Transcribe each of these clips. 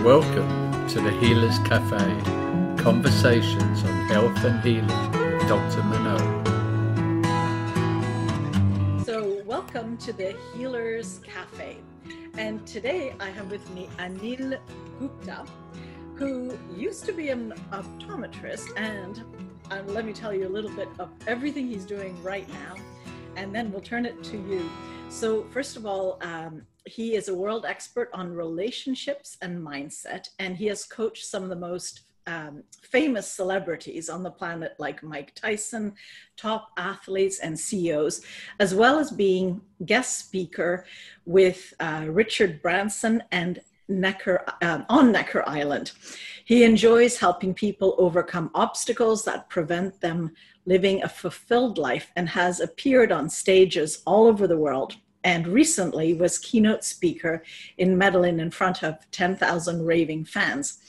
Welcome to the Healers Café, conversations on health and healing with Dr. Manon. So welcome to the Healers Café. And today I have with me Anil Gupta, who used to be an optometrist, and let me tell you a little bit of everything he's doing right now, and then we'll turn it to you. So first of all, he is a world expert on relationships and mindset, and he has coached some of the most famous celebrities on the planet, like Mike Tyson, top athletes and CEOs, as well as being guest speaker with Richard Branson and on Necker Island. He enjoys helping people overcome obstacles that prevent them living a fulfilled life, and has appeared on stages all over the world, and recently was keynote speaker in Medellin in front of 10,000 raving fans.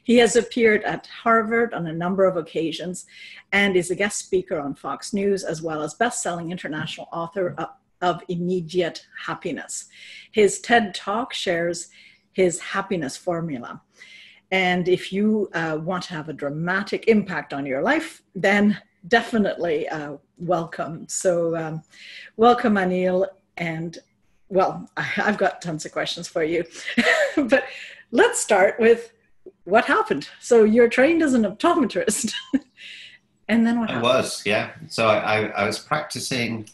He has appeared at Harvard on a number of occasions and is a guest speaker on Fox News, as well as best-selling international author of Immediate Happiness. His TED Talk shares his happiness formula. And if you want to have a dramatic impact on your life, then definitely welcome. So welcome, Anil. And well, I've got tons of questions for you, but let's start with what happened. So you're trained as an optometrist. And then what happened? I was, yeah. So I was practicing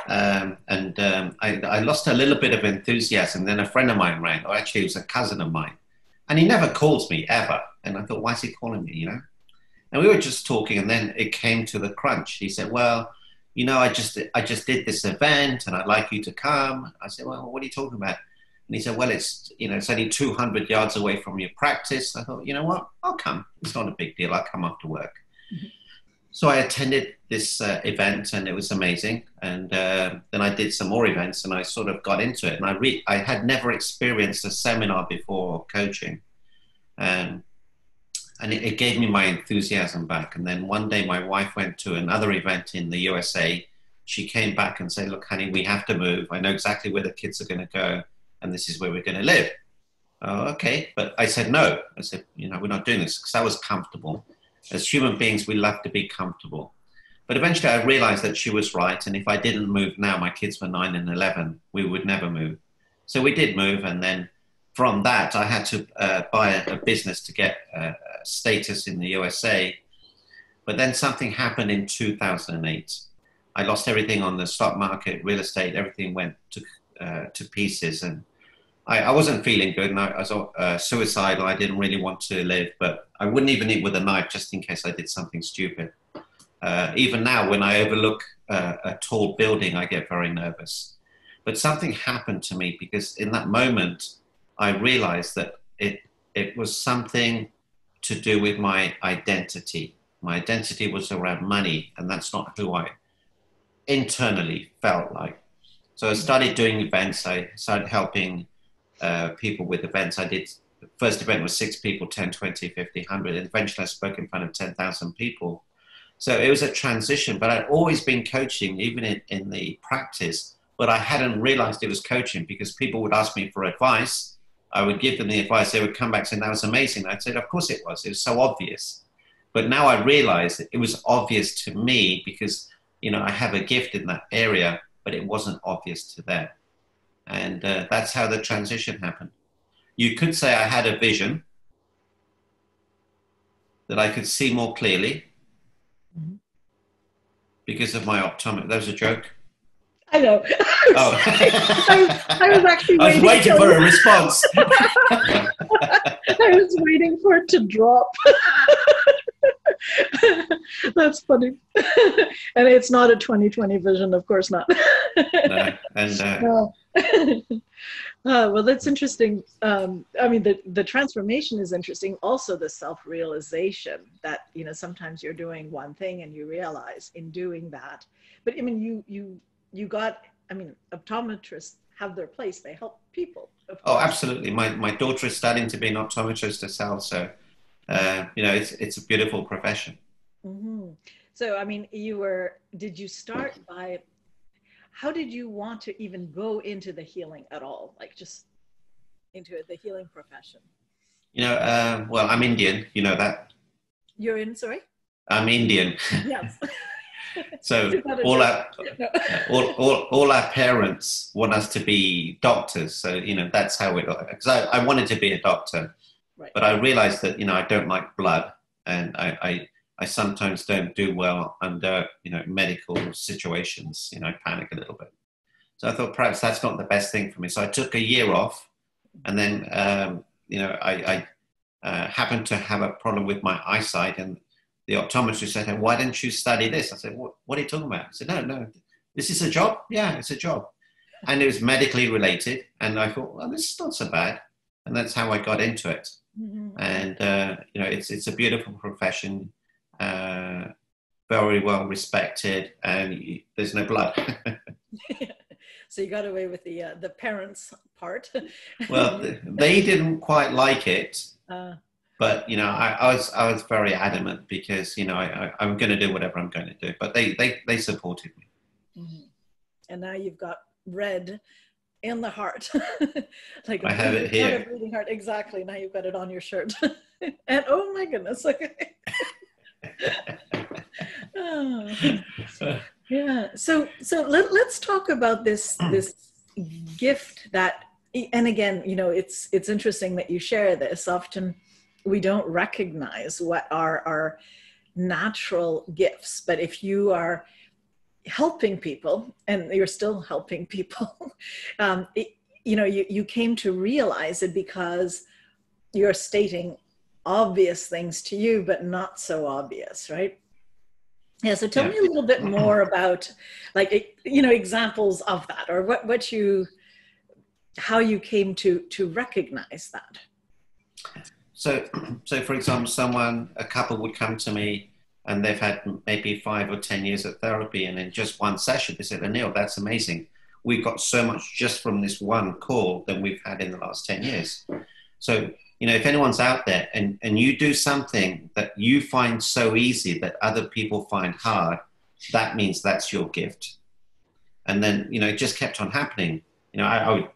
and I lost a little bit of enthusiasm. Then a friend of mine rang, or actually it was a cousin of mine. And he never calls me ever. And I thought, why is he calling me, you know? And we were just talking, and then it came to the crunch. He said, well, you know, I just did this event and I'd like you to come. I said, well, what are you talking about? And he said, well, it's only 200 yards away from your practice. I thought, you know what? I'll come. It's not a big deal. I'll come after work. Mm-hmm. So I attended this event, and it was amazing. And then I did some more events, and I sort of got into it. And I had never experienced a seminar before, coaching. And it gave me my enthusiasm back. And then one day my wife went to another event in the USA. She came back and said, look, honey, we have to move. I know exactly where the kids are going to go, and this is where we're going to live. Oh, okay. But I said, no. I said, you know, we're not doing this, because I was comfortable. As human beings, we love to be comfortable. But eventually I realized that she was right. And if I didn't move now, my kids were 9 and 11, we would never move. So we did move. And then from that, I had to buy a business to get status in the USA. But then something happened in 2008. I lost everything on the stock market, real estate, everything went to pieces. And I wasn't feeling good, and I was suicidal. I didn't really want to live, but I wouldn't even eat with a knife just in case I did something stupid. Even now, when I overlook a tall building, I get very nervous. But something happened to me, because in that moment, I realized that it was something to do with my identity. My identity was around money, and that's not who I internally felt like. So I started doing events. I started helping people with events. I did, the first event was 6 people, 10, 20, 50, 100. And eventually I spoke in front of 10,000 people. So it was a transition, but I'd always been coaching, even in the practice, but I hadn't realized it was coaching, because people would ask me for advice. I would give them the advice. They would come back saying, that was amazing. I'd say, of course it was. It was so obvious. But now I realized it was obvious to me, because, you know, I have a gift in that area, but it wasn't obvious to them. And that's how the transition happened. You could say I had a vision that I could see more clearly because of my optometry. That was a joke. I know. Oh. I was actually I was waiting for a response. I was waiting for it to drop. That's funny. And it's not a 2020 vision, of course not. No. And no. Well, that's interesting. I mean, the transformation is interesting. Also, the self-realization that, you know, sometimes you're doing one thing and you realize in doing that. But I mean, you got, I mean, optometrists have their place. They help people. Oh, absolutely. My daughter is studying to be an optometrist herself. So, you know, it's a beautiful profession. Mm-hmm. So, I mean, did you start by, how did you want to even go into the healing at all? Like just into the healing profession? Well, I'm Indian, you know that. You're in, sorry? I'm Indian. Yes. So Is that a all joke? our No. all our parents want us to be doctors. So, that's how it, because I wanted to be a doctor, Right. but I realized that, I don't like blood, and I sometimes don't do well under, medical situations. I panic a little bit. So I thought perhaps that's not the best thing for me. So I took a year off, and then, I happened to have a problem with my eyesight, and the optometrist said, "Hey, why don't you study this?" I said, what are you talking about? I said, no, this is a job. Yeah, it's a job. And it was medically related. And I thought, well, this is not so bad. And that's how I got into it. Mm-hmm. And, it's a beautiful profession, very well respected, and there's no blood. So you got away with the parents part. Well, they didn't quite like it. But I was very adamant because I'm going to do whatever I'm going to do. But they supported me. Mm-hmm. And now you've got red in the heart, like I have it here. A bleeding heart. Exactly. Now you've got it on your shirt, and oh my goodness. Okay. Oh. Yeah. So let's talk about this gift that, and again, it's interesting that you share this. Often we don't recognize what are our natural gifts, but if you are helping people, and you're still helping people, you came to realize it because you're stating obvious things to you, but not so obvious, right? Yeah. So tell me a little bit more about, examples of that, or how you came to recognize that. So for example, a couple would come to me and they've had maybe 5 or 10 years of therapy, and in just one session, they said, "Anil, that's amazing. We've got so much just from this one call than we've had in the last 10 years. So, if anyone's out there and you do something that you find so easy that other people find hard, that means that's your gift." And then, it just kept on happening. I would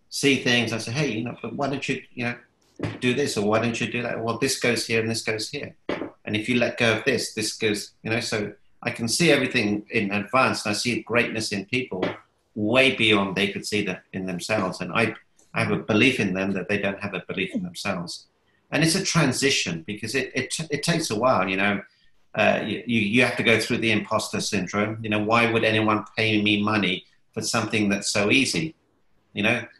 see things. I say, "Hey, but why don't you, do this, or why don't you do that? Well, this goes here and this goes here. And if you let go of this, this goes, so I can see everything in advance, and I see greatness in people way beyond they could see that in themselves. And I have a belief in them that they don't have a belief in themselves. And it's a transition because it takes a while, you have to go through the imposter syndrome. Why would anyone pay me money for something that's so easy?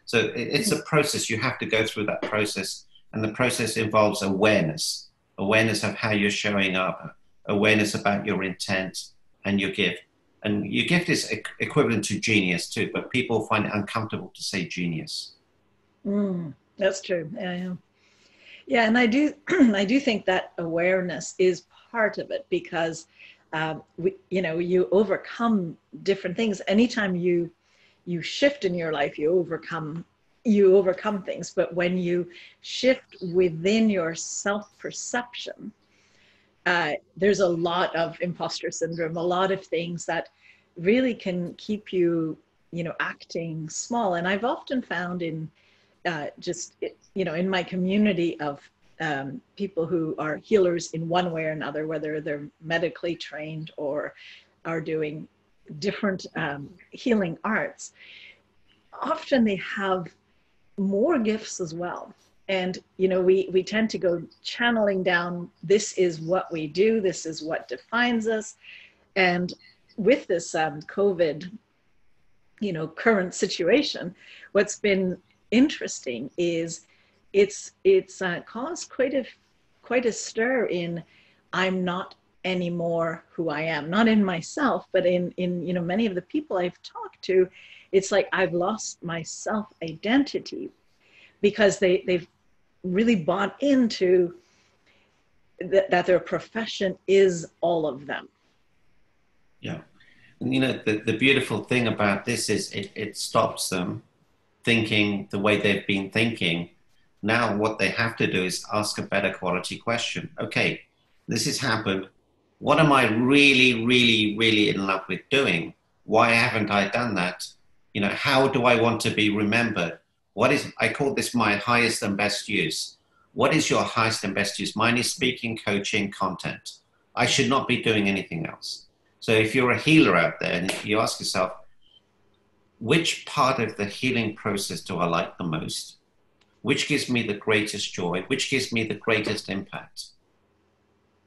So it's a process. You have to go through that process. And the process involves awareness of how you're showing up, awareness about your intent and your gift. And your gift is equivalent to genius too, but people find it uncomfortable to say genius. That's true. Yeah. And I do think that awareness is part of it, because you overcome different things. Anytime you shift in your life, you overcome things. But when you shift within your self-perception, there's a lot of imposter syndrome, a lot of things that really can keep you, acting small. And I've often found in in my community of people who are healers in one way or another, whether they're medically trained or are doing different healing arts, often they have more gifts as well. And we tend to go channeling down, this is what we do, this is what defines us. And with this COVID current situation, what's been interesting is it's caused quite a stir in, I'm not anymore who I am, not in myself, but in many of the people I've talked to. It's like I've lost my self-identity, because they've really bought into that their profession is all of them. Yeah. And the beautiful thing about this is it stops them thinking the way they've been thinking. Now what they have to do is ask a better quality question. Okay, this has happened. What am I really, really, really in love with doing? Why haven't I done that? How do I want to be remembered? I call this my highest and best use. what is your highest and best use? Mine is speaking, coaching, content. I should not be doing anything else. So if you're a healer out there and you ask yourself, which part of the healing process do I like the most? Which gives me the greatest joy? Which gives me the greatest impact?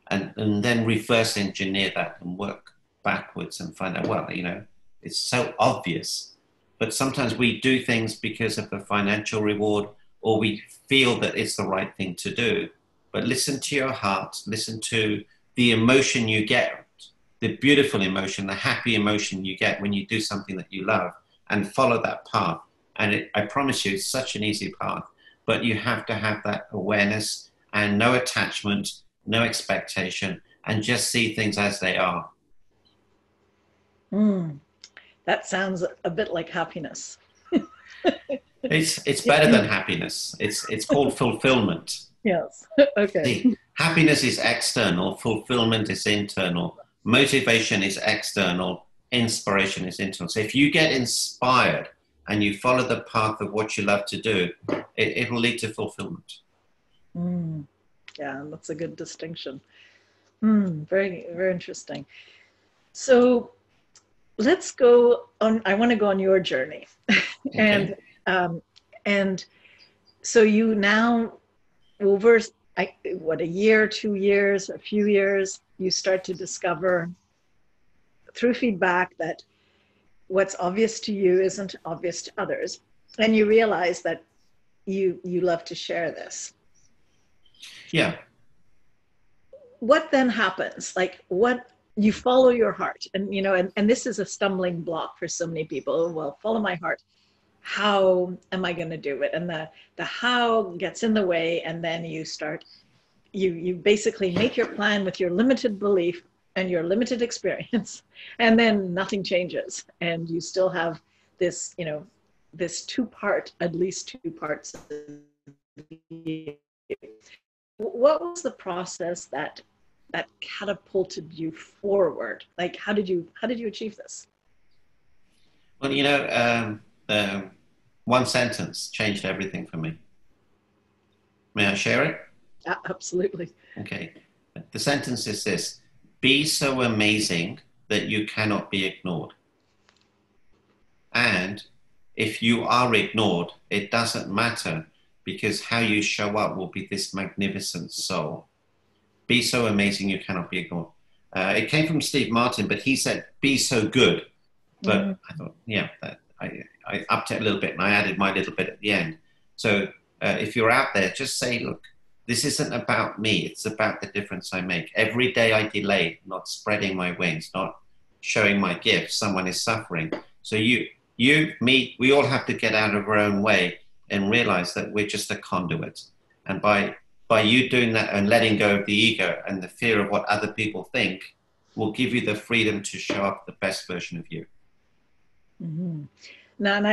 And then reverse engineer that and work backwards and find out, well, it's so obvious, but sometimes we do things because of the financial reward, or we feel that it's the right thing to do. But listen to your heart, listen to the emotion you get, the beautiful emotion, the happy emotion you get when you do something that you love, and follow that path. And I promise you, it's such an easy path, but you have to have that awareness and no attachment, no expectation, and just see things as they are. That sounds a bit like happiness. It's better than happiness. It's called fulfillment. Yes. Okay. See, happiness is external, fulfillment is internal, motivation is external, inspiration is internal. So if you get inspired and you follow the path of what you love to do, it will lead to fulfillment. Yeah, that's a good distinction. Very, very interesting. So let's go on. I want to go on your journey. Okay. And so you now, over a year, 2 years, a few years, you start to discover through feedback that what's obvious to you isn't obvious to others. And you realize that you love to share this. Yeah. What then happens? Like, what you follow your heart, and and this is a stumbling block for so many people. Well, follow my heart. How am I going to do it? And the how gets in the way, and then you basically make your plan with your limited belief and your limited experience, and then nothing changes, and you still have this, this at least two parts. What was the process that catapulted you forward? Like, how did you achieve this? Well, one sentence changed everything for me. May I share it? Absolutely. Okay. The sentence is this: be so amazing that you cannot be ignored. And if you are ignored, it doesn't matter, because how you show up will be this magnificent soul. Be so amazing you cannot be ignored. It came from Steve Martin, but he said, be so good. But I thought, yeah, I upped it a little bit, and I added my little bit at the end. So if you're out there, just say, look, this isn't about me. It's about the difference I make. Every day I delay, not spreading my wings, not showing my gifts, someone is suffering. So you, me, we all have to get out of our own way and realize that we're just a conduit. And by you doing that and letting go of the ego and the fear of what other people think, will give you the freedom to show up the best version of you. Now, and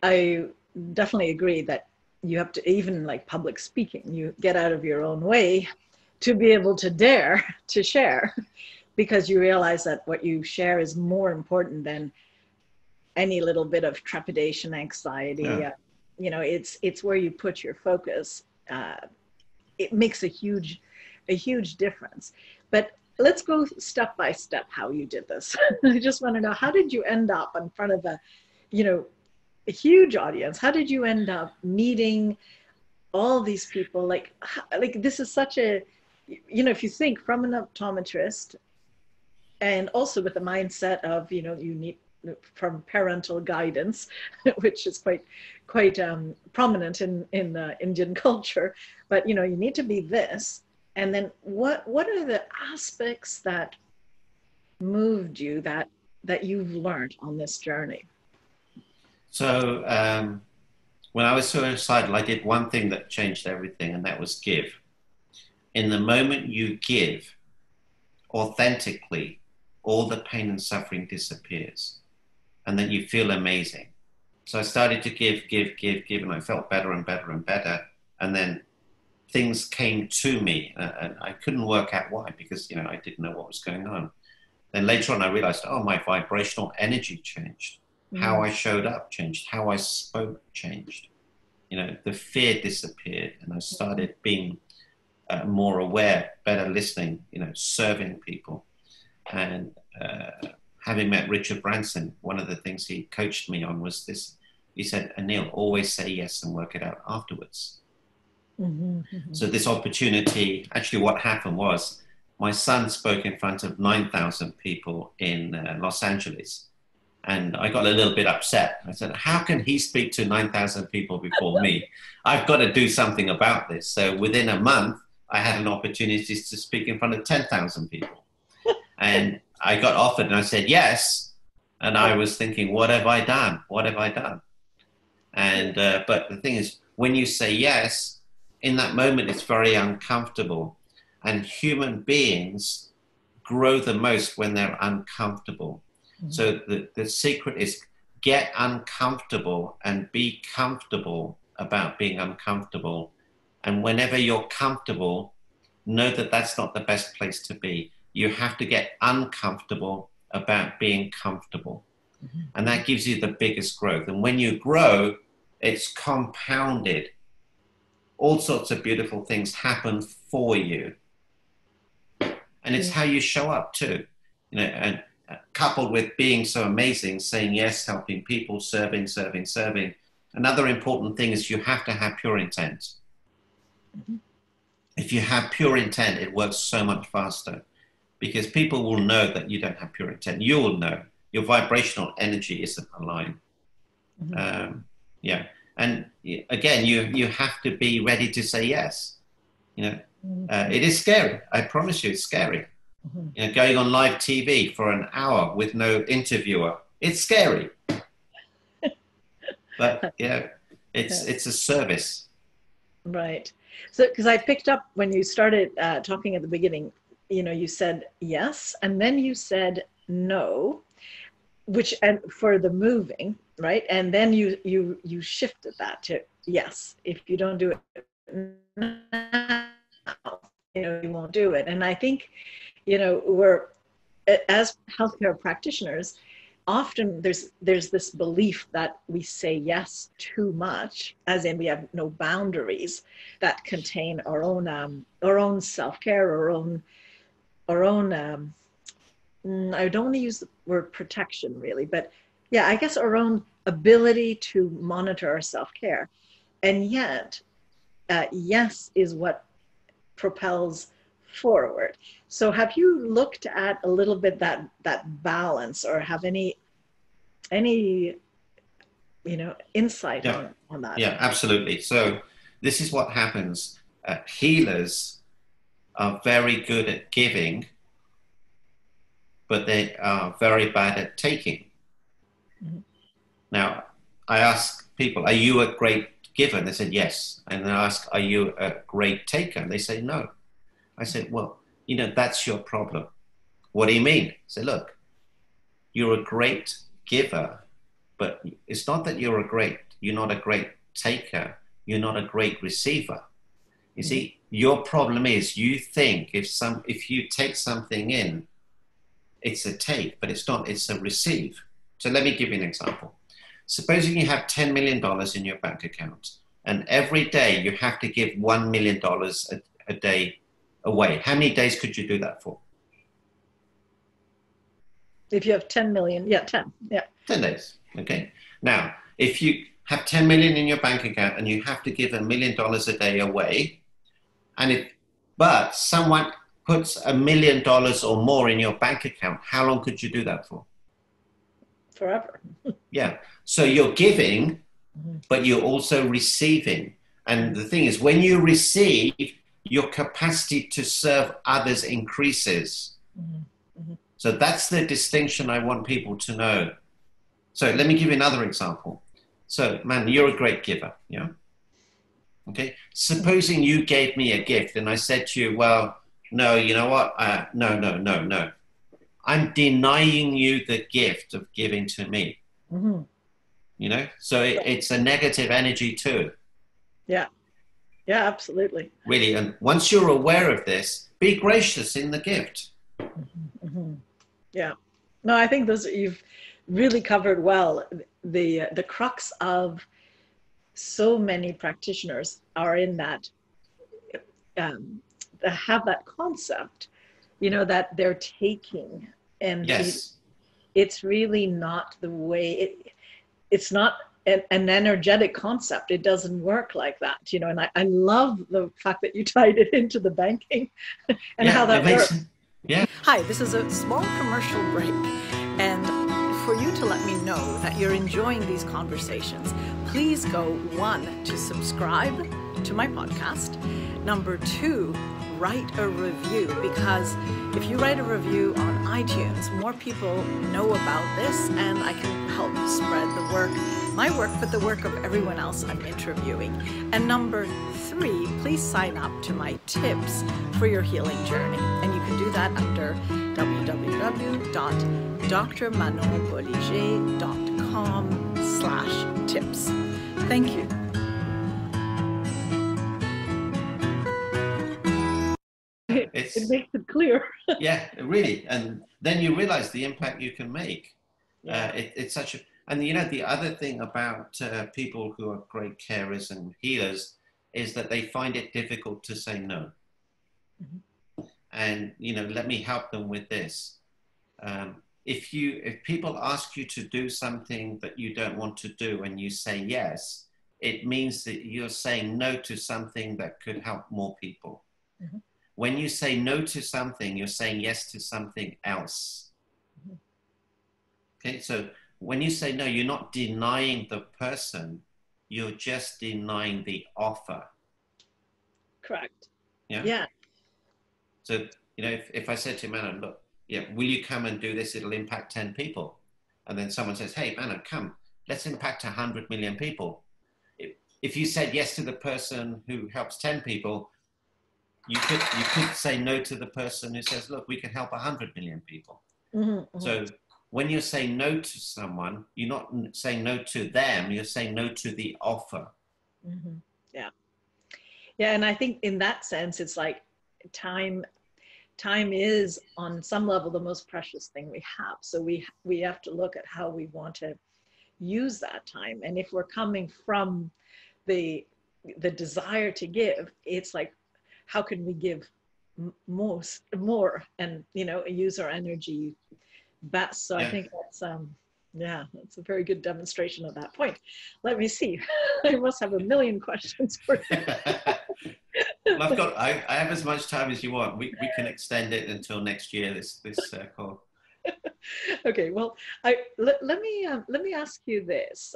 I definitely agree that you have to, even like public speaking, you get out of your own way to be able to dare to share, because you realize that what you share is more important than any little bit of trepidation, anxiety. Yeah. It's where you put your focus. It makes a huge difference. But let's go step by step how you did this. I just want to know, how did you end up in front of a huge audience? How did you end up meeting all these people? Like this is such a, if you think from an optometrist, and also with the mindset of, you need from parental guidance, which is quite prominent in Indian culture, but you need to be this. And then what are the aspects that moved you, that you've learned on this journey? So when I was suicidal, I did one thing that changed everything, and that was give. In the moment you give authentically, all the pain and suffering disappears, and then you feel amazing. So I started to give, and I felt better and better and better. And then things came to me, and I couldn't work out why, because, I didn't know what was going on. Then later on, I realized, my vibrational energy changed. How I showed up changed. How I spoke changed. the fear disappeared, and I started being more aware, better listening, serving people. And having met Richard Branson, one of the things he coached me on was this. He said, Anil, always say yes and work it out afterwards. So this opportunity, actually what happened was my son spoke in front of 9,000 people in Los Angeles. And I got a little bit upset. I said, how can he speak to 9,000 people before me? I've got to do something about this. So within a month, I had an opportunity to speak in front of 10,000 people. And I got offered and I said, yes. And I was thinking, what have I done? What have I done? And, but the thing is, when you say yes, in that moment, it's very uncomfortable. And human beings grow the most when they're uncomfortable. So the secret is get uncomfortable and be comfortable about being uncomfortable. And whenever you're comfortable, know that that's not the best place to be. You have to get uncomfortable about being comfortable. And that gives you the biggest growth. And when you grow, it's compounded. All sorts of beautiful things happen for you. And it's how you show up too, and coupled with being so amazing, saying yes, helping people, serving. Another important thing is you have to have pure intent. If you have pure intent, it works so much faster because people will know that you don't have pure intent. You will know your vibrational energy isn't aligned. And again, you have to be ready to say yes. It is scary. I promise you, it's scary. Going on live TV for an hour with no interviewer, it's scary. But it's a service. Right. So, because I picked up when you started talking at the beginning, you said yes, and then you said no, and for the moving, right? And then you shifted that to yes. If you don't do it now, you won't do it. And I think, we're, as healthcare practitioners, often there's this belief that we say yes too much, as in we have no boundaries that contain our own self-care, our own I don't want to use the word protection really, but yeah, I guess our own ability to monitor our self-care. And yet, yes is what propels forward. So have you looked at a little bit that balance, or have any insight on that? Yeah, absolutely. So this is what happens. Healers are very good at giving, but they are very bad at taking. Now, I ask people, are you a great giver? And they said, yes. And I ask, are you a great taker? And they say, no. I said, well, that's your problem. What do you mean? I said, look, you're a great giver, but it's not that you're not a great taker. You're not a great receiver. You see, your problem is you think if you take something in, it's a take, but it's not, it's a receive. So let me give you an example. Supposing you have $10 million in your bank account, and every day you have to give $1 million a day away. How many days could you do that for? If you have 10 million, 10. Yeah. 10 days. Okay. Now, if you have 10 million in your bank account and you have to give $1 million a day away, but someone puts $1 million or more in your bank account, how long could you do that for? Forever. Yeah. So you're giving, but you're also receiving. And the thing is, when you receive, your capacity to serve others increases. So that's the distinction I want people to know. So let me give you another example. So, man, you're a great giver, yeah? Okay. Supposing you gave me a gift and I said to you, well, no, you know what? No. I'm denying you the gift of giving to me. So it's a negative energy too. Yeah. Yeah, absolutely. Really. And once you're aware of this, be gracious in the gift. Yeah. No, I think you've really covered well the crux of so many practitioners are in that, have that concept, you know, that they're taking, and Yes. it's really not the way it's not an energetic concept. It doesn't work like that, you know. And I love the fact that you tied it into the banking and how Yeah, it that makes, works. yeah. Hi, this is a small commercial break, and for you to let me know that you're enjoying these conversations, please go, 1, to subscribe to my podcast. Number 2, write a review, because if you write a review on iTunes, more people know about this, and I can help spread the work, my work, but the work of everyone else I'm interviewing. And number 3, please sign up to my tips for your healing journey. And you can do that under www.drmanonbolliger.com/tips. Thank you. It makes it clear. Yeah, really. And then you realize the impact you can make. Yeah. It's such a, and you know, the other thing about people who are great carers and healers is that they find it difficult to say no. Mm-hmm. And, you know, let me help them with this. If people ask you to do something that you don't want to do and you say yes, it means that you're saying no to something that could help more people. Mm-hmm. When you say no to something, you're saying yes to something else. Mm-hmm. Okay, so when you say no, you're not denying the person, you're just denying the offer. Correct. Yeah. Yeah. So, you know, if I said to Manon, look, yeah, will you come and do this? It'll impact 10 people. And then someone says, hey, Manon, come, let's impact 100 million people. If you said yes to the person who helps 10 people, you could say no to the person who says, look, we can help 100 million people. Mm-hmm, mm-hmm. So when you say no to someone, you're not saying no to them, you're saying no to the offer. Mm-hmm. Yeah. Yeah, and I think in that sense, it's like time is on some level the most precious thing we have. So we have to look at how we want to use that time. And if we're coming from the desire to give, it's like, how can we give more and, you know, use our energy best? So yeah. I think that's that's a very good demonstration of that point. Let me see. I must have a million questions for you. Well, I have as much time as you want. We can extend it until next year, this call. Okay, well, let me ask you this.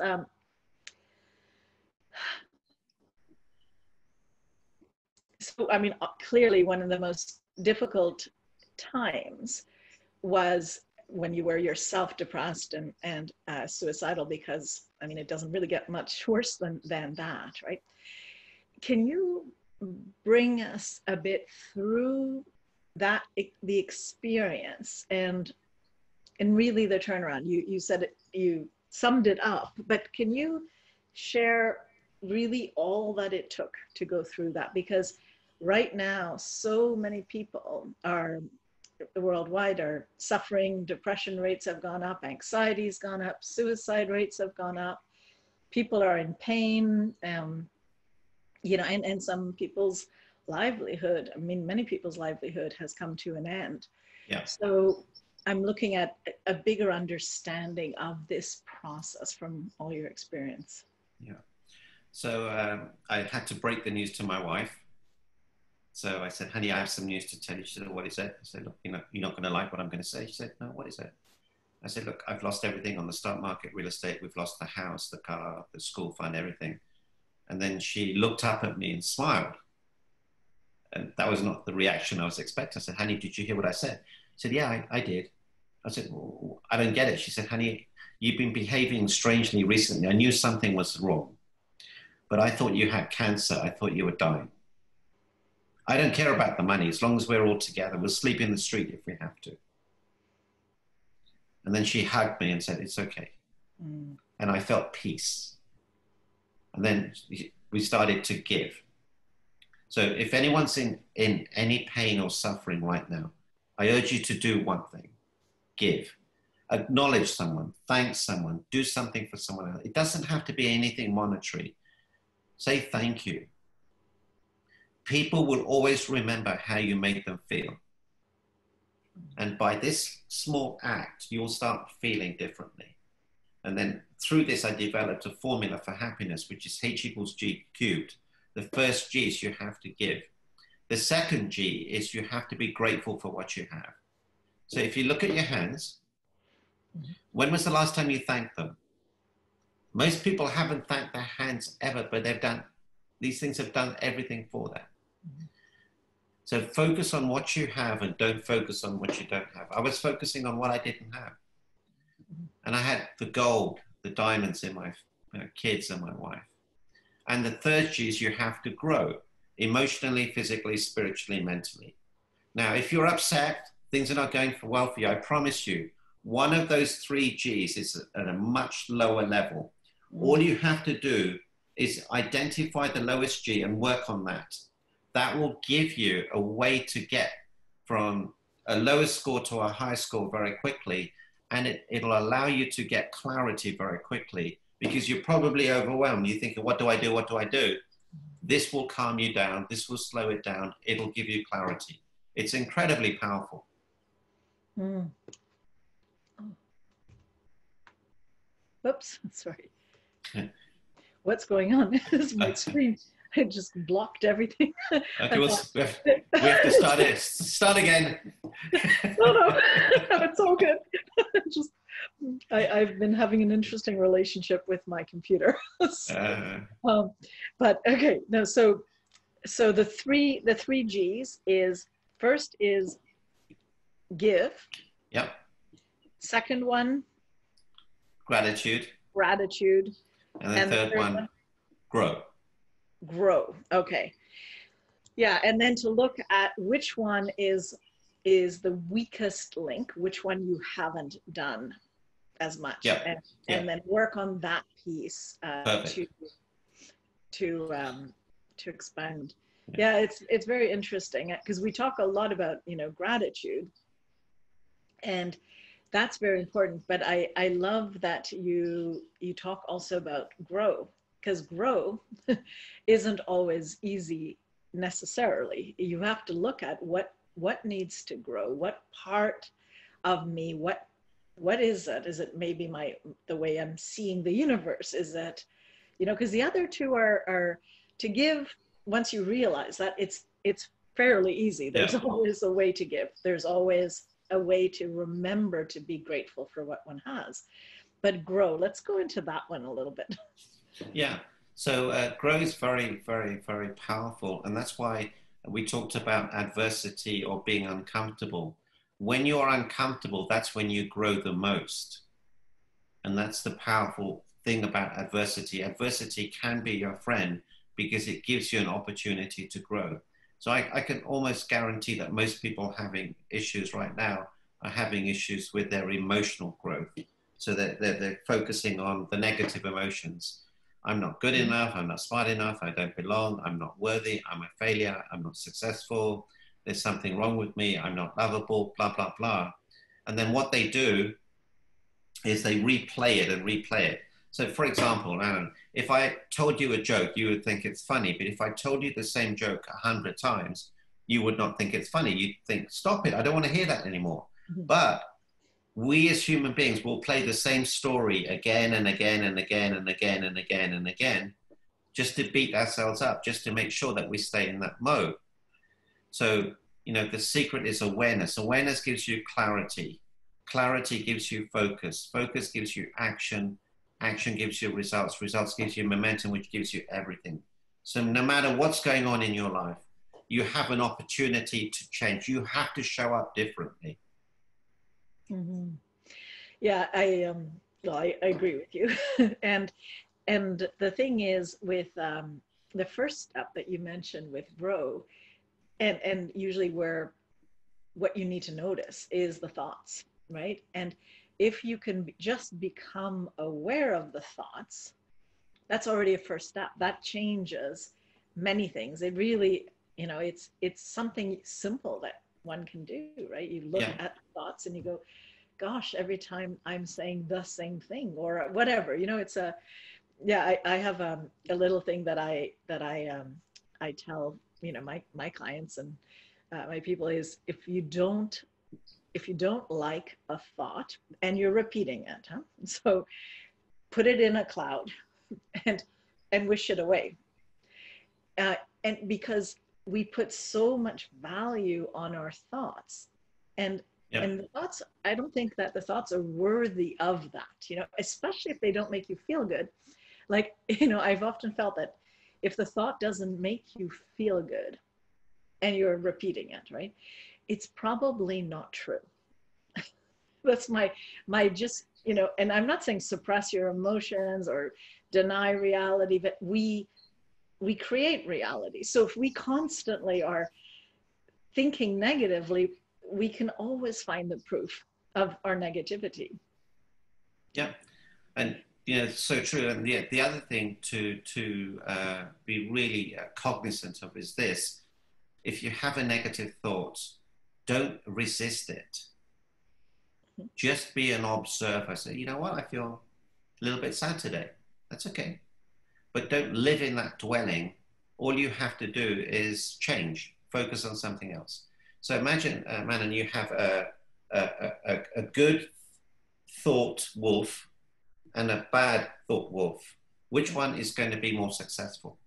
So, I mean, clearly one of the most difficult times was when you were yourself depressed and suicidal, because, I mean, it doesn't really get much worse than that, right? Can you bring us a bit through that, the experience and really the turnaround? You said it, you summed it up, but can you share really all that it took to go through that? Because right now, so many people are worldwide are suffering. Depression rates have gone up, anxiety's gone up, suicide rates have gone up. People are in pain, you know, and some people's livelihood, I mean, many people's livelihood has come to an end. Yeah. So I'm looking at a bigger understanding of this process from all your experience. Yeah. So I had to break the news to my wife. So I said, honey, I have some news to tell you. She said, what is it? I said, look, you're not going to like what I'm going to say. She said, no, what is it? I said, look, I've lost everything on the stock market, real estate. We've lost the house, the car, the school fund, everything. And then she looked up at me and smiled. And that was not the reaction I was expecting. I said, honey, did you hear what I said? She said, yeah, I did. I said, well, I don't get it. She said, honey, you've been behaving strangely recently. I knew something was wrong, but I thought you had cancer. I thought you were dying. I don't care about the money. As long as we're all together, we'll sleep in the street if we have to. And then she hugged me and said, it's okay. Mm. And I felt peace. And then we started to give. So if anyone's in any pain or suffering right now, I urge you to do one thing: give. Acknowledge someone, thank someone, do something for someone else. It doesn't have to be anything monetary. Say thank you. People will always remember how you made them feel. And by this small act, you'll start feeling differently. And then through this, I developed a formula for happiness, which is H equals G cubed. The first G is you have to give. The second G is you have to be grateful for what you have. So if you look at your hands, when was the last time you thanked them? Most people haven't thanked their hands ever, but these things have done everything for them. So focus on what you have and don't focus on what you don't have. I was focusing on what I didn't have. And I had the gold, the diamonds in my kids and my wife. And the third G is you have to grow emotionally, physically, spiritually, mentally. Now, if you're upset, things are not going well for you, I promise you, one of those three Gs is at a much lower level. All you have to do is identify the lowest G and work on that. That will give you a way to get from a lower score to a high score very quickly. And it'll allow you to get clarity very quickly because you're probably overwhelmed. You're thinking, what do I do? What do I do? This will calm you down. This will slow it down. It'll give you clarity. It's incredibly powerful. Mm. Oh. Oops, sorry. What's going on? This is my screen. I just blocked everything. Okay, we have to start it. Start again. No, it's all good. I've been having an interesting relationship with my computer. But okay, no. So the three G's is first is give. Yep. Second one, gratitude. And the third one, grow. Okay. Yeah, and then to look at which one is the weakest link, which one you haven't done as much, yep. And then work on that piece to expand. Yeah, it's very interesting because we talk a lot about gratitude, and that's very important. But I love that you talk also about grow, because grow isn't always easy necessarily. You have to look at what needs to grow, what part of me, what is it? Is it maybe the way I'm seeing the universe? Is it, because the other two are to give. Once you realize that it's fairly easy. There's always a way to give. There's always a way to remember to be grateful for what one has. But grow, let's go into that one a little bit. Yeah, so grow is very, very, very powerful. And that's why we talked about adversity or being uncomfortable. When you're uncomfortable, that's when you grow the most. And that's the powerful thing about adversity. Adversity can be your friend because it gives you an opportunity to grow. So I can almost guarantee that most people having issues right now are having issues with their emotional growth. So they're focusing on the negative emotions. I'm not good enough, I'm not smart enough, I don't belong, I'm not worthy, I'm a failure, I'm not successful, there's something wrong with me, I'm not lovable, blah, blah, blah. And then what they do is they replay it and replay it. So for example, Manon, if I told you a joke, you would think it's funny, but if I told you the same joke 100 times, you would not think it's funny. You'd think, stop it, I don't want to hear that anymore. Mm-hmm. But we as human beings will play the same story again and again and again and again and again and again, just to beat ourselves up, just to make sure that we stay in that mode. So, the secret is awareness. Awareness gives you clarity. Clarity gives you focus. Focus gives you action. Action gives you results. Results gives you momentum, which gives you everything. So no matter what's going on in your life, you have an opportunity to change. You have to show up differently. Mm-hmm. Yeah, I agree with you. and the thing is with the first step that you mentioned with grow, and usually what you need to notice is the thoughts, right? And if you can just become aware of the thoughts, that's already a first step. That changes many things. It really, it's something simple that one can do, right? You look at thoughts and you go, gosh, every time I'm saying the same thing or whatever, Yeah, I have a little thing that I tell, you know, my clients and my people is if you don't like a thought and you're repeating it, huh? So put it in a cloud and wish it away. And because we put so much value on our thoughts, and Yeah. and the thoughts, I don't think that the thoughts are worthy of that, you know, especially if they don't make you feel good. Like, you know, I've often felt that if the thought doesn't make you feel good and you're repeating it, right, it's probably not true. That's my just, you know, and I'm not saying suppress your emotions or deny reality, but we create reality. So if we constantly are thinking negatively, we can always find the proof of our negativity. Yeah. And you know, it's so true. And the other thing to be really cognizant of is this: if you have a negative thought, don't resist it. Just be an observer. Say, you know what, I feel a little bit sad today. That's okay. But don't live in that dwelling. All you have to do is change, focus on something else. So imagine, Manon, you have a good thought wolf and a bad thought wolf. Which one is going to be more successful?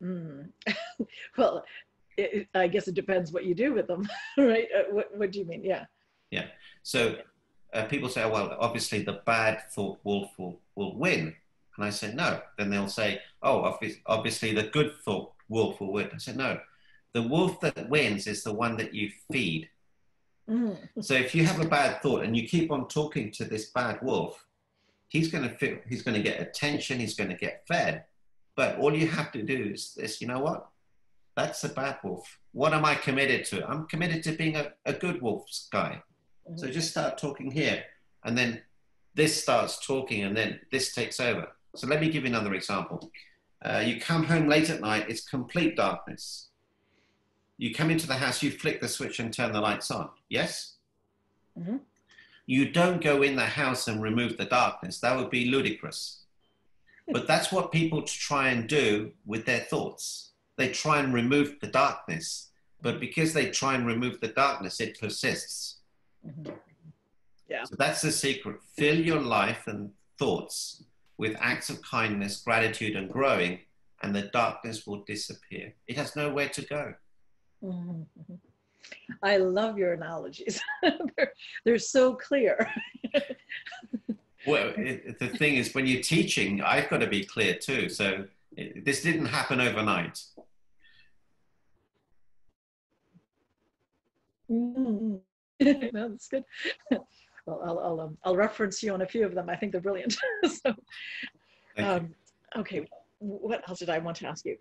Mm. Well, I guess it depends what you do with them, right? What do you mean? Yeah. Yeah. So people say, oh, well, obviously the bad thought wolf will win. And I say, no. Then they'll say, oh, obviously the good thought wolf will win. I said, no. The wolf that wins is the one that you feed. Mm. So if you have a bad thought and you keep on talking to this bad wolf, he's going to get attention, he's going to get fed. But all you have to do is this, you know what? That's a bad wolf. What am I committed to? I'm committed to being a good wolf's guy. Mm-hmm. So just start talking here. And then this starts talking and then this takes over. So let me give you another example. You come home late at night, it's complete darkness. You come into the house, you flick the switch and turn the lights on. Yes? Mm-hmm. You don't go in the house and remove the darkness. That would be ludicrous. But that's what people try and do with their thoughts. They try and remove the darkness. But because they try and remove the darkness, it persists. Mm-hmm. Yeah. So that's the secret. Fill your life and thoughts with acts of kindness, gratitude, and growing, and the darkness will disappear. It has nowhere to go. Mm-hmm. I love your analogies. they're so clear. Well, the thing is, when you're teaching, I've got to be clear too. So this didn't happen overnight. Mm-hmm. No, that's good. Well, I'll reference you on a few of them. I think they're brilliant. So, okay, what else did I want to ask you?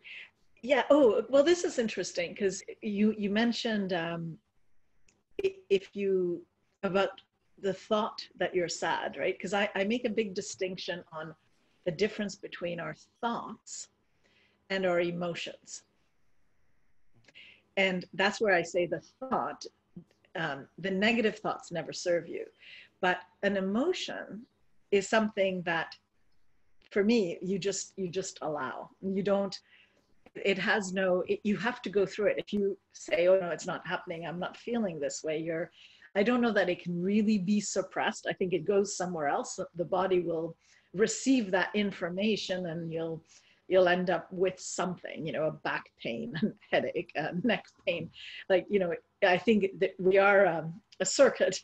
Yeah. Oh, well, this is interesting because you mentioned if you about the thought that you're sad, right? Because I make a big distinction on the difference between our thoughts and our emotions, and that's where I say the thought. The negative thoughts never serve you, but an emotion is something that, for me, you just allow. You don't. It has no. You have to go through it. If you say, "Oh no, it's not happening. I'm not feeling this way," I don't know that it can really be suppressed. I think it goes somewhere else. The body will receive that information, and you'll end up with something. You know, a back pain, headache, neck pain. Like, you know, I think that we are a circuit.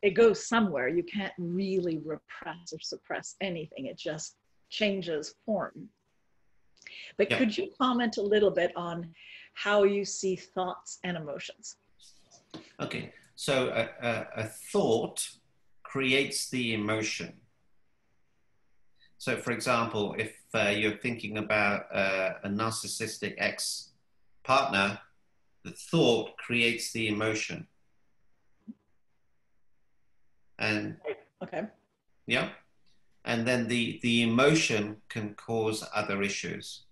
It goes somewhere. You can't really repress or suppress anything. It just changes form. But could you comment a little bit on how you see thoughts and emotions? Okay, so a thought creates the emotion. So, for example, if you're thinking about a narcissistic ex-partner, the thought creates the emotion. And okay, yeah, and then the emotion can cause other issues.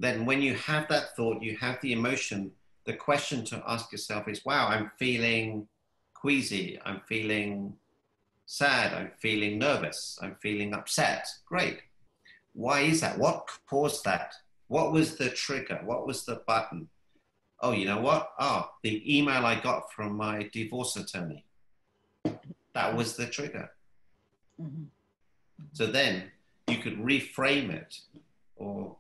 Then when you have that thought, you have the emotion, the question to ask yourself is, wow, I'm feeling queasy, I'm feeling sad, I'm feeling nervous, I'm feeling upset. Great. Why is that? What caused that? What was the trigger? What was the button? Oh, you know what? Oh, the email I got from my divorce attorney. That was the trigger. Mm-hmm. So then you could reframe it or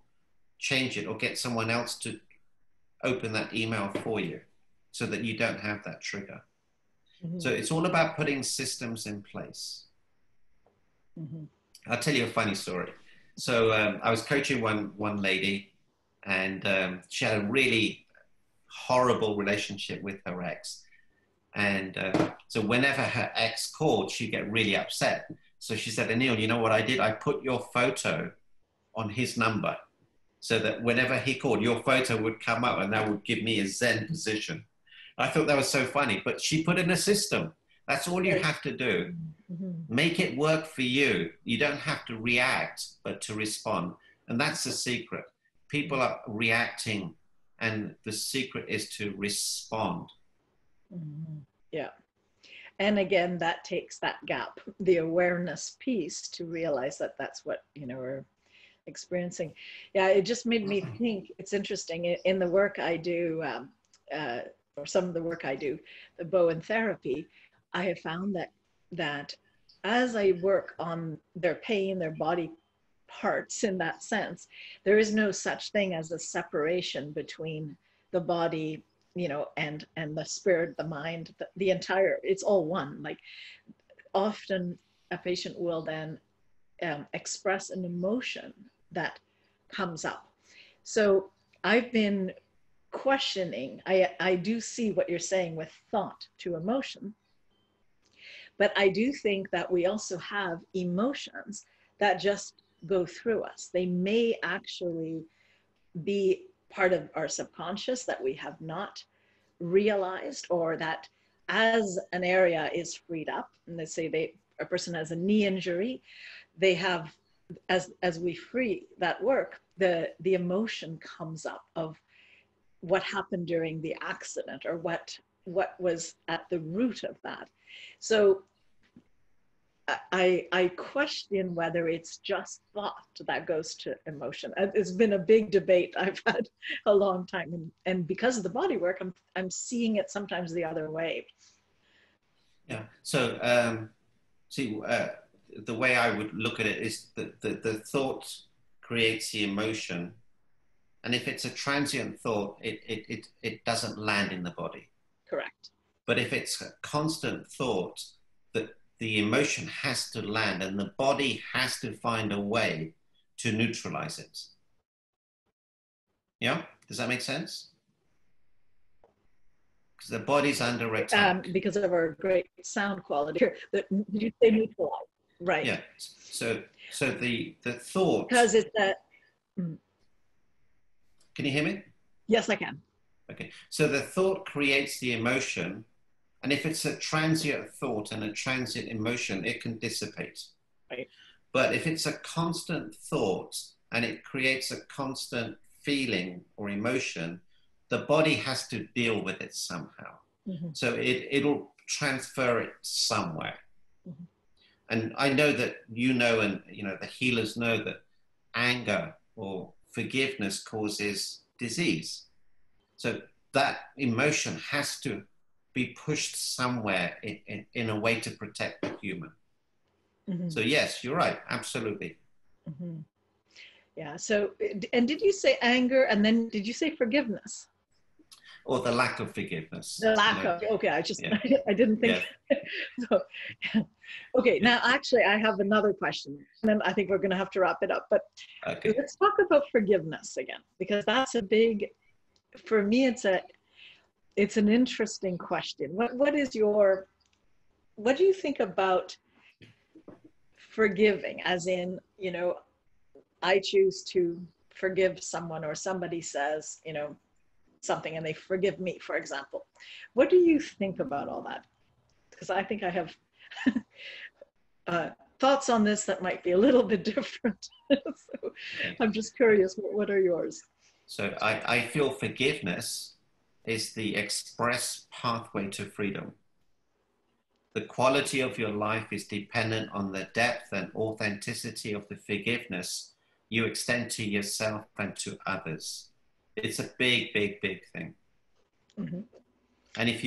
change it or get someone else to open that email for you so that you don't have that trigger. Mm-hmm. So it's all about putting systems in place. Mm-hmm. I'll tell you a funny story. So I was coaching one lady, and she had a really horrible relationship with her ex. And so whenever her ex called, she'd get really upset. So she said, Anil, you know what I did? I put your photo on his number so that whenever he called, your photo would come up and that would give me a Zen position. I thought that was so funny, but she put in a system. That's all you have to do. Mm-hmm. Make it work for you. You don't have to react, but to respond. And that's the secret. People are reacting, and the secret is to respond. Mm-hmm. Yeah. And again, that takes that gap, the awareness piece, to realize that that's what, we're experiencing. Yeah, it just made me think. It's interesting in the work I do, or some of the work I do, the Bowen therapy. I have found that as I work on their pain, their body parts in that sense, there is no such thing as a separation between the body, and the spirit, the mind, the entire, it's all one. Like, often a patient will then express an emotion that comes up. So I've been questioning, I do see what you're saying with thought to emotion, but I do think that we also have emotions that just go through us. They may actually be part of our subconscious that we have not realized, or that as an area is freed up, and let's say a person has a knee injury, they have, as we free that work, the emotion comes up of what happened during the accident, or what was at the root of that. So I question whether it's just thought that goes to emotion. It's been a big debate I've had a long time, and because of the body work, I'm seeing it sometimes the other way. Yeah. So the way I would look at it is that the thought creates the emotion, and if it's a transient thought, it doesn't land in the body. Correct. But if it's a constant thought, that the emotion has to land, and the body has to find a way to neutralize it. Yeah? Does that make sense? Because the body's under attack. Because of our great sound quality. Did you say neutralize? Right. Yeah. So the thought... Because it's that... Can you hear me? Yes, I can. Okay. So the thought creates the emotion, and if it's a transient thought and a transient emotion, it can dissipate. Right. But if it's a constant thought and it creates a constant feeling or emotion, the body has to deal with it somehow. Mm-hmm. So it'll transfer it somewhere. Mm-hmm. And I know that and the healers know that anger or forgiveness causes disease. So that emotion has to be pushed somewhere in a way to protect the human. Mm-hmm. So yes, you're right, absolutely. Mm-hmm. Yeah, so, and did you say anger, and then did you say forgiveness? Or the lack of forgiveness. The lack of, okay, I didn't think. Yeah. So, okay, now actually I have another question, and then I think we're gonna have to wrap it up, but okay. Let's talk about forgiveness again, because that's a big, for me, it's an interesting question. What do you think about forgiving, as in, I choose to forgive someone, or somebody says, something and they forgive me, for example. What do you think about all that? Because I think I have thoughts on this that might be a little bit different. So I'm just curious, what are yours? So I feel forgiveness is the express pathway to freedom. the quality of your life is dependent on the depth and authenticity of the forgiveness you extend to yourself and to others. It's a big, big, big thing. Mm-hmm. And if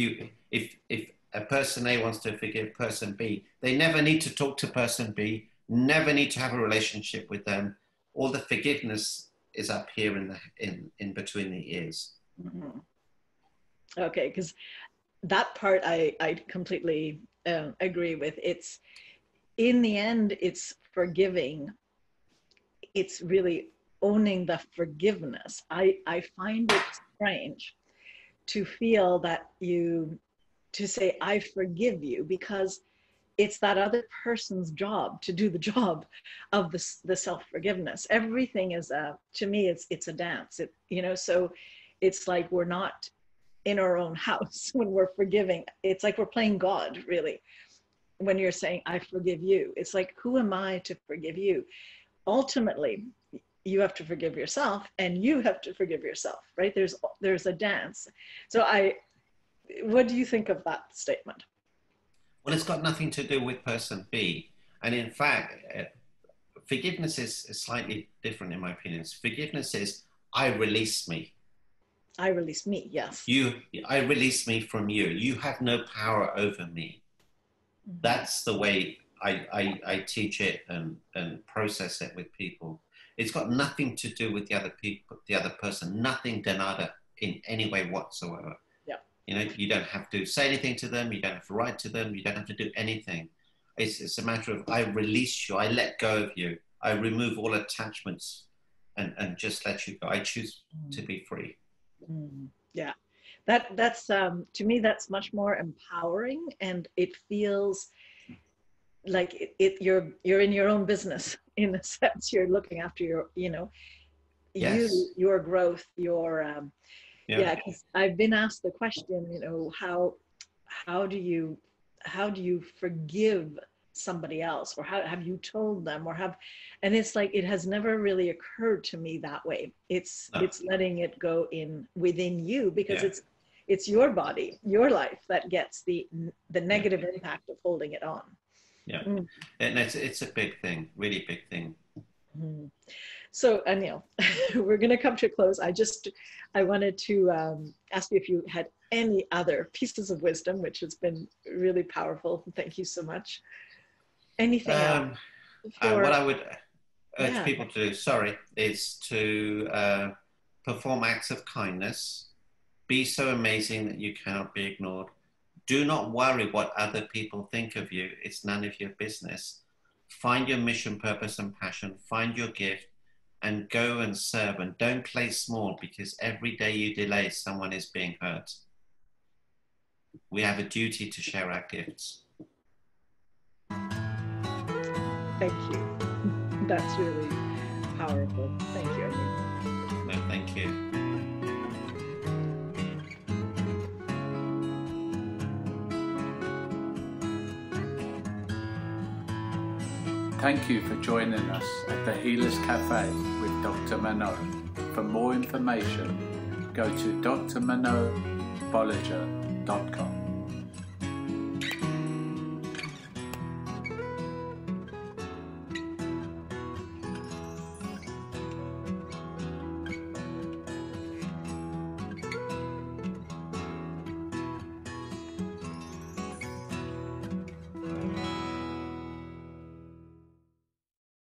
a person A wants to forgive person B, they never need to talk to person B, never need to have a relationship with them. All the forgiveness is up here in between the ears. Mm-hmm. Okay, because that part I completely agree with. It's, in the end, it's forgiving. It's really owning the forgiveness. I find it strange to feel that to say, I forgive you, because it's that other person's job to do the job of the self-forgiveness. Everything is to me, it's a dance. So it's like we're not in our own house when we're forgiving. It's like we're playing God, really. When you're saying, I forgive you, it's like, who am I to forgive you? Ultimately, you have to forgive yourself, and you have to forgive yourself, right? There's a dance. So what do you think of that statement? Well, it's got nothing to do with person B. And in fact, forgiveness is slightly different in my opinion. Forgiveness is, I release me. I release me, yes. I release me from you. You have no power over me. Mm-hmm. That's the way I teach it and process it with people. It's got nothing to do with the other person, nothing de nada in any way whatsoever. Yeah. You don't have to say anything to them. You don't have to write to them. You don't have to do anything. It's a matter of, I release you. I let go of you. I remove all attachments and just let you go. I choose to be free. Yeah, that's to me, that's much more empowering, and it feels like you're in your own business, in a sense. You're looking after your Yes. your growth, your because I've been asked the question, how do you forgive somebody else, or how have you told them, and it's like, it has never really occurred to me that way. It's letting it go within you, because it's your body, your life, that gets the negative impact of holding it on. Yeah. And it's a big thing, really big thing. Mm. So Anil, we're going to come to a close. I wanted to ask you if you had any other pieces of wisdom, which has been really powerful. Thank you so much. Anything else? What I would urge people to do, is to perform acts of kindness. Be so amazing that you cannot be ignored. Do not worry what other people think of you. It's none of your business. Find your mission, purpose, and passion. Find your gift and go and serve. And don't play small, because every day you delay, someone is being hurt. We have a duty to share our gifts. Thank you. That's really powerful. Thank you, Anil. No, thank you. Thank you for joining us at the Healers Café with Dr. Manon. For more information, go to drmanonbolliger.com.